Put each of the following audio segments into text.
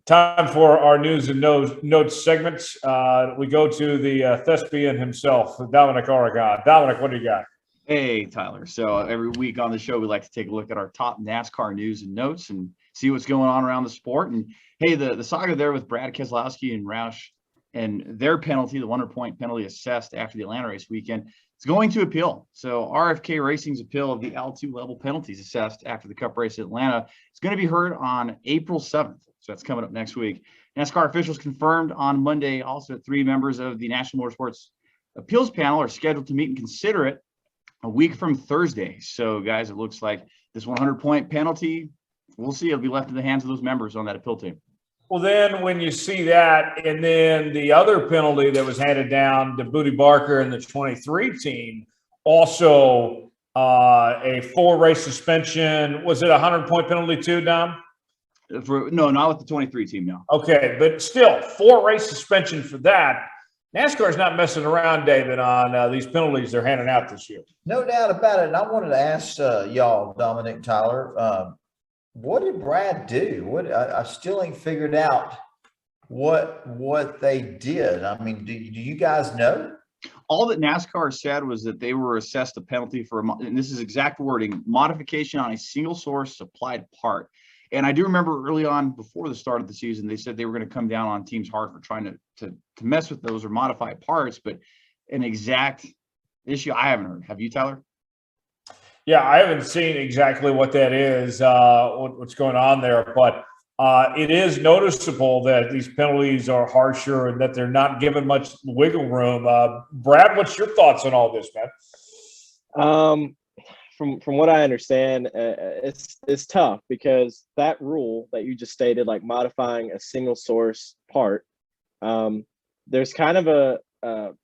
Time for our news and notes segments. We go to the thespian himself, Dominic Aragon. Dominic, what do you got? Hey, Tyler. So every week on the show, we like to take a look at our top NASCAR news and notes and see what's going on around the sport. And hey, the saga there with Brad Keselowski and Roush and their penalty, the 100-point penalty assessed after the Atlanta race weekend, it's going to appeal. So RFK Racing's appeal of the L2 level penalties assessed after the Cup race at Atlanta is going to be heard on April 7th. So that's coming up next week. NASCAR officials confirmed on Monday also that 3 members of the National Motorsports Appeals Panel are scheduled to meet and consider it a week from Thursday. So, guys, it looks like this 100-point penalty, we'll see. It'll be left in the hands of those members on that appeal team. Well, then when you see that, and then the other penalty that was handed down to Booty Barker and the 23 team, also a 4-race suspension. Was it a 100-point penalty too, Dom? No, not with the 23 team, no. Okay, but still, 4-race suspension for that. NASCAR's not messing around, David, on these penalties they're handing out this year. No doubt about it. And I wanted to ask y'all, Dominic, Tyler, what did Brad do? I still ain't figured out what they did. I mean, do you guys know? All that NASCAR said was that they were assessed a penalty for, and this is exact wording, modification on a single source supplied part. And I do remember early on before the start of the season, they said they were going to come down on teams hard for trying to mess with those or modify parts, but an exact issue I haven't heard. Have you, Tyler? Yeah, I haven't seen exactly what that is, what's going on there, but it is noticeable that these penalties are harsher and that they're not given much wiggle room. Brad, what's your thoughts on all this, man? From what I understand, it's tough because that rule that you just stated, like modifying a single source part, there's kind of a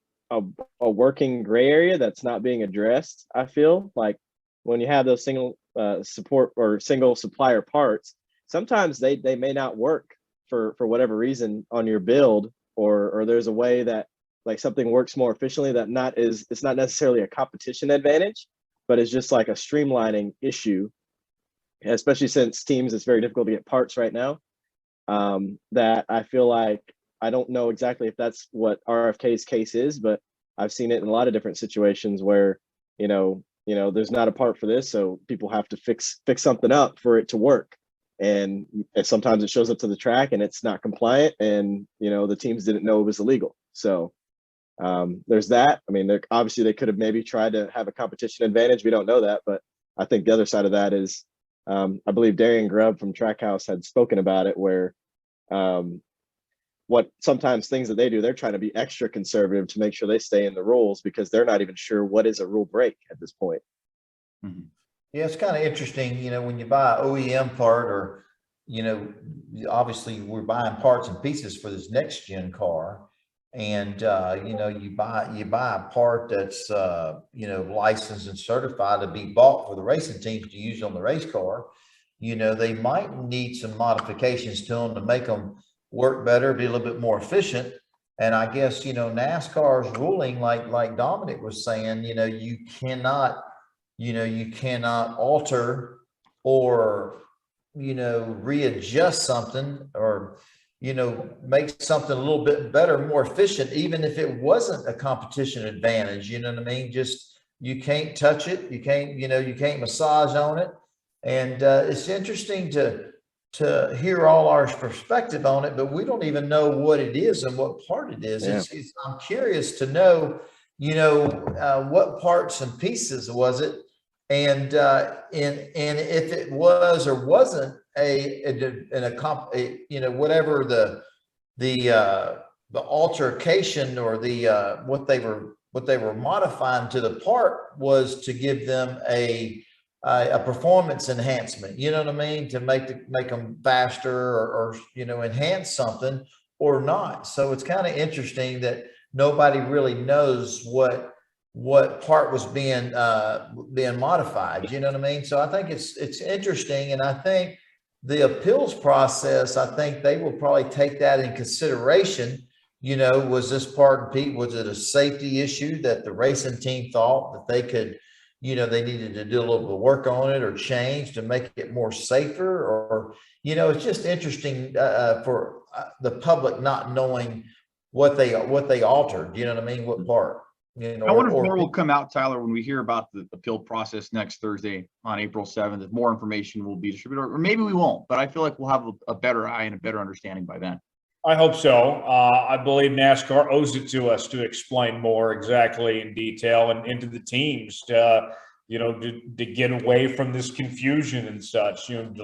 working gray area that's not being addressed. I feel like when you have those single support or single supplier parts, sometimes they may not work for whatever reason on your build, or there's a way that like something works more efficiently it's not necessarily a competition advantage, but it's just like a streamlining issue, especially since teams, it's very difficult to get parts right now. That I feel like, I don't know exactly if that's what RFK's case is, but I've seen it in a lot of different situations where, there's not a part for this, so people have to fix something up for it to work. And sometimes it shows up to the track and it's not compliant, and, the teams didn't know it was illegal. So there's that. I mean, obviously they could have maybe tried to have a competition advantage. We don't know that, but I think the other side of that is, I believe Darian Grubb from Trackhouse had spoken about it, where what sometimes things that they do, they're trying to be extra conservative to make sure they stay in the rules because they're not even sure what is a rule break at this point. Mm-hmm. Yeah, it's kind of interesting, when you buy an OEM part, or, obviously we're buying parts and pieces for this next gen car. And, you buy a part that's, licensed and certified to be bought for the racing teams to use on the race car. They might need some modifications to them to make them work better, be a little bit more efficient. And I guess, NASCAR's ruling, like Dominic was saying, you cannot alter or, readjust something, or, make something a little bit better, more efficient, even if it wasn't a competition advantage. You know what I mean? Just, you can't touch it. You can't, you can't massage on it. And it's interesting to hear all our perspective on it, but we don't even know what it is and what part it is. Yeah. I'm curious to know, what parts and pieces was it? And if it was or wasn't whatever the altercation or the what they were modifying to the part was to give them a performance enhancement, you know what I mean, to make them faster or enhance something or not. So it's kind of interesting that nobody really knows what part was being modified, you know what I mean? So I think it's interesting, and I think the appeals process, I think they will probably take that in consideration. Was this part, Pete, was it a safety issue that the racing team thought that they could they needed to do a little bit of work on it or change to make it more safer, or, it's just interesting for the public not knowing what they altered, you know what I mean? What part, I wonder if more will come out, Tyler, when we hear about the appeal process next Thursday on April 7th, if more information will be distributed, or maybe we won't, but I feel like we'll have a better eye and a better understanding by then. I hope so. I believe NASCAR owes it to us to explain more exactly in detail and into the teams, to get away from this confusion and such, to learn